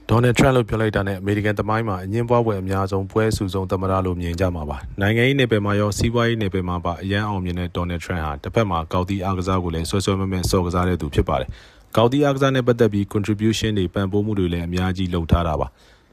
Donald Trump လို့ပြောလိုက်တာနဲ့အမေရိကန်သမိုင်းမှာအငင်းပွားပွဲအများဆုံးပွဲစုဆုံးသမ္မတလို့မြင်ကြမှာပါနိုင်ငံရေးနယ်ပယ်မှာရောစီးပွားရေးနယ်ပယ်မှာပါအရန်အောင်မြင်တဲ့ Donald Trump ဟာတစ်ဖက်မှာကောက်တီအားကစားကိုလည်းဆွဲဆွဲမဲ့စော့ကစားတဲ့သူဖြစ်ပါတယ်ကောက်တီအားကစားနဲ့ပတ်သက်ပြီး contribution တွေပံ့ပိုးမှုတွေလည်းအများကြီးလုပ်ထားတာပါ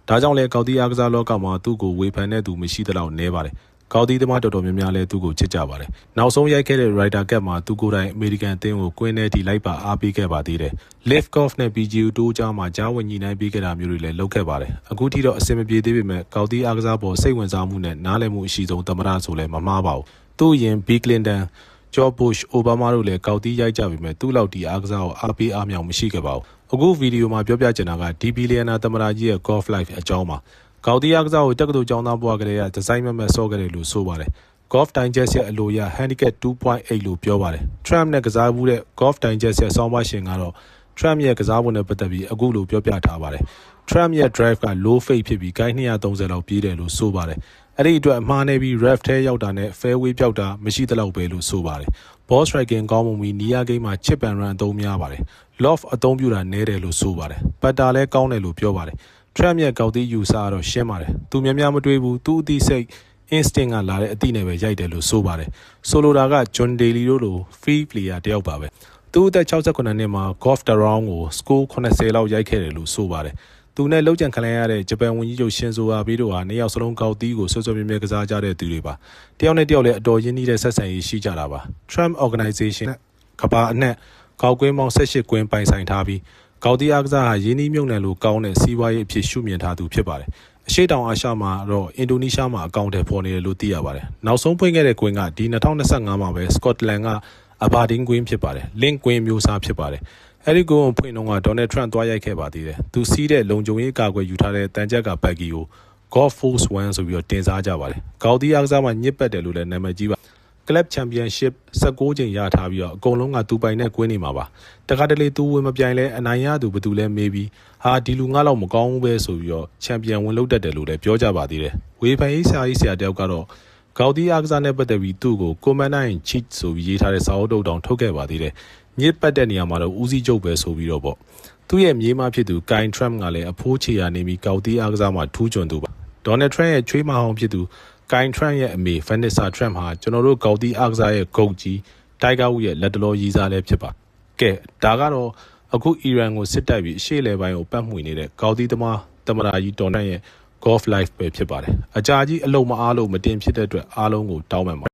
ဒါကြောင့်လည်းကောက်တီအားကစားလောကမှာသူ့ကိုဝေဖန်တဲ့သူမရှိသလောက်နည်းပါတယ်ကောက်တီသမားတော်တော်များများလည်းသူ့ကိုချစ်ကြပါတယ်နောက်ဆုံးရိုက်ခဲ့တဲ့ Ryder Cup မှာသူကိုယ်တိုင်အမေရိကန်အသင်းကိုကွင်းထဲထိလိုက်ပါအားပေးခဲ့ပါသေးတယ် Live Golf နဲ့ PGA တိုးကြားမှာကြားဝင်ညီနိုင်ပေးခဲ့တာမျိုးတွေလည်းလုပ်ခဲ့ပါတယ်အခုထိတော့အဆင်မပြေသေးပေမဲ့ကောက်တီအားကစားပေါ်စိတ်ဝင်စားမှုနဲ့နားလည်မှုအရှိဆုံးသမ္မတဆိုလည်းမမှားပါဘူးသူ့အရင် Bill Clinton George Bush Obama တို့လည်းကောက်တီရိုက်ကြပေမဲ့သူ့လောက်ဒီအားကစားကိုအားပေးအားမြောင်မရှိခဲ့ပါဘူးအခုဗီဒီယိုမှာပြောပြချင်တာကဒီဘီလီယံနာသမ္မတကြီးရဲ့ Golf Life အကြောင်းပါကောက်တီအားကစားကိုတက္ကသိုလ်ကျောင်းသားဘဝကလေးကဒီဇိုင်းမဲ့ဆော့ခဲ့တယ်လို့ဆိုပါတယ် Golf Digest ရဲ့အလိုရ Handicap 2.8 လို့ပြောပါတယ် Trump နဲ့ကစားမှုတဲ့ Golf Digest ရဲ့ဆောင်းပါရှင်ကတော့ Trump ရဲ့ကစားပုံနဲ့ပတ်သက်ပြီးအခုလိုပြောပြထားပါတယ် Trump ရဲ့ drive က low fade ဖြစ်ပြီးကိုင်း230လောက်ပြေးတယ်လို့ဆိုပါတယ်အဲ့ဒီအတွက်အမှားနေပြီး ref ထဲရောက်တာနဲ့ fairway ပြောက်တာမရှိသလောက်ပဲလို့ဆိုပါတယ် ball striking ကောင်းမှုပြီးနီးယားဂိမ်းမှာ chip and run အသုံးများပါတယ် loft အသုံးပြုတာနည်းတယ်လို့ဆိုပါတယ် putter လည်းကောင်းတယ်လို့ပြောပါတယ် Trump ရဲ့ကောက်တီယူဆကတော့ရှင်းပါတယ်သူများများမတွေးဘူးသူအသိစိတ် instinct ကလာတဲ့အသည့်နဲ့ပဲရိုက်တယ်လို့ဆိုပါတယ်ဆိုလိုတာက John Daly တို့လို free player တယောက်ပါပဲသူအသက်68နှစ်မှာ golf round ကို score 80လောက်ရိုက်ခဲ့တယ်လို့ဆိုပါတယ်သူနဲ့လှုပ်ကြံခံလိုက်ရတဲ့ဂျပန်ဝန်ကြီးချုပ်ရှင်ဇိုအာဘေးတို့ဟာနှစ်ယောက်စလုံးကောက်တီးကိုဆွဆွမြဲမြဲကစားကြတဲ့သူတွေပါတယောက်နဲ့တယောက်လည်းအတော်ရင်းနှီးတဲ့ဆက်ဆံရေးရှိကြတာပါ Trump Organization ကဘာအနှံ့ကောက်ကွင်းပေါင်း18ကွင်းပိုင်ဆိုင်ထားပြီးကောက်တီးအားကစားဟာရင်းနှီးမြုပ်နှံလို့ကောင်းတဲ့စီးပွားရေးအဖြစ်ရှုမြင်ထားသူဖြစ်ပါတယ်အရှေ့တောင်အာရှမှာတော့အင်ဒိုနီးရှားမှာအကောင့်တွေပေါ်နေတယ်လို့သိရပါတယ်နောက်ဆုံးဖွင့်ခဲ့တဲ့ကွင်းကဒီ2025မှာပဲစကော့တလန်ကအဘာဒင်းကွင်းဖြစ်ပါတယ်လင့်ကွင်းမျိုးစားဖြစ်ပါတယ်အဲ့ဒီကွင်းဖွင့်တော့ကဒေါ်နယ်ထရန့်သွားရိုက်ခဲ့ပါသေးတယ်သူစီးတဲ့လုံခြုံရေးကာကွယ်ယူထားတဲ့တန်ကြက်ကဘက်ကီကို Golf Force 1ဆိုပြီးတော့တင်စားကြပါတယ်ကောက်တီးအားကစားမှာညစ်ပတ်တယ်လို့လည်းနာမည်ကြီးပါClub Championship 16ချိန်ရထားပြီးတော့အကုန်လုံးကသူပိုင်တဲ့ကွင်းနေမှာပါတခါတလေသူဝင်မပြိုင်လဲအနိုင်ရသူဘယ်သူလဲမေးပြီးဟာဒီလူငါတော့မကောင်းဘူးပဲဆိုပြီးတော့ချန်ပီယံဝင်လုပ်တတ်တယ်လို့လည်းပြောကြပါသေးတယ်ဝေဖန်ရေးဆရာတယောက်ကတော့ကောက်တီးအားကစားနဲ့ပတ်သက်ပြီးသူ့ကို Commander in Chief ဆိုပြီးရေးထားတဲ့စာအုပ်တုပ်တောင်ထုတ်ခဲ့ပါသေးတယ်ညစ်ပတ်တဲ့နေရာမှာတော့ဦးစီးချုပ်ပဲဆိုပြီးတော့ပေါ့သူ့ရဲ့မြေးမဖြစ်သူ Kyle Trump ကလည်းအဖိုးချေရနေပြီးကောက်တီးအားကစားမှာထူးချွန်သူပါ Donald Trump ရဲ့ချွေးမဟောင်းဖြစ်သူKyle Trump ရဲ့အမေ Vanessa Trump ဟာကျွန်တော်တို့ကောက်တီးအားကစားရဲ့ဂုတ်ကြီး Tiger Woods ရဲ့လက်တလောရည်စားလည်းဖြစ်ပါကဲဒါကတော့အခုအီရန်ကိုစစ်တိုက်ပြီးအရှေ့အလယ်ပိုင်းကိုပတ်မှွေနေတဲ့ကောက်တီးသမားသမ္မတကြီး Donald ရဲ့ Golf Life ပဲဖြစ်ပါတယ်အကြာကြီးအလုံးမအားလို့မတင်ဖြစ်တဲ့အတွက်အားလုံးကိုတောင်းပန်ပါ